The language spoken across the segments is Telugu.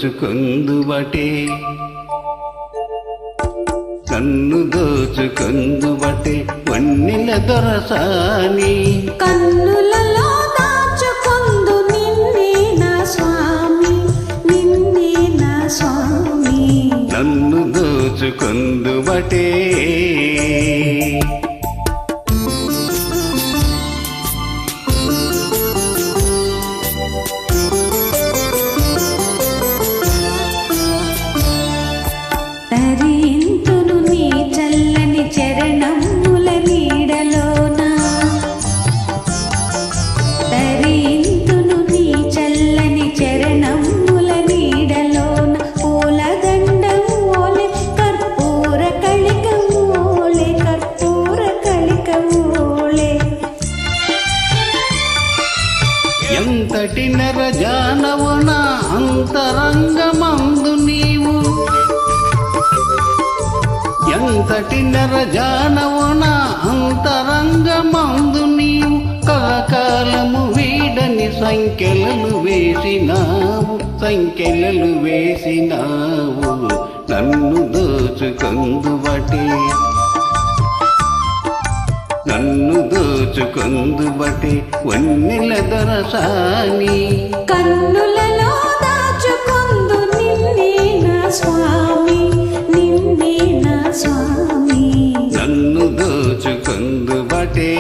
దోచుకుందువటే కన్ను దోచుకుందువటే వన్నెల దొరసాని కన్నులలో దాచుకుందు నిన్నే నా స్వామి నిన్నే నా స్వామి నన్ను దోచుకుందువటే తరింతును నీ చల్లని చరణముల నీడలోన తరింతును నీ చల్లని చరణముల నీడలోన పూలదండం ఓలే కర్పూర కళికం ఓలే కర్పూర కళికం ఓలే ఎంతటి నరజానవున అంతరంగమందు నీవు ఎంతటి నరజానవున అంతరంగమందు నీవు కలకాలము వీడని సంఖ్యలను వేసినావు సంఖ్యలు వేసినావు నన్ను దోచుకుందువటే నన్ను దోచుకుందువటే వన్నెల దొరసాని కన్నులలో దాచుకుందు నిన్నే నా స్వామి నిన్నే నా స్వామి నన్ను దోచుకుందువటే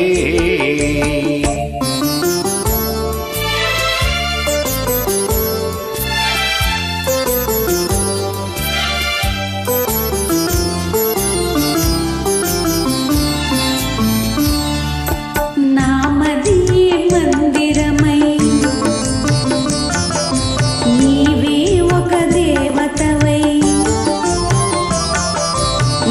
నామదియే మందిరమై నీవే ఒక దేవతవై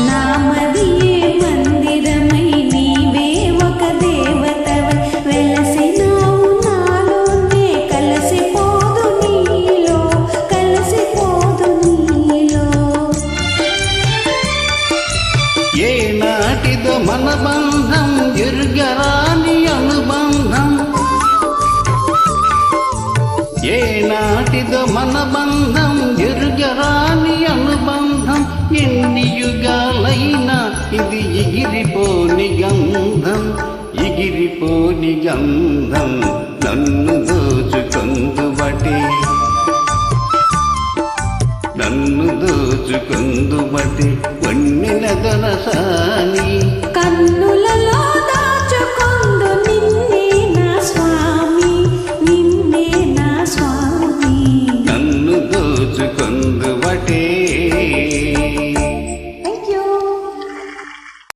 నామదియే మందిరమై నీవే ఒక దేవతవై వెలసినావు నాలోనే కలిసిపోదు నీలో కలిసిపోదు నీలో ఏ నాటిదో మన బంధం ఎరుగరాని అనుబంధం ఏ నాటిదో మన బంధం ఎరుగరాని అనుబంధం ఎన్ని యుగాలైనా ఇది ఎగిరిపోని గంధం ఎగిరిపోని గంధం నన్ను దోచుకుందువటే నన్ను దోచుకుందువటే వన్నెల దొరసాని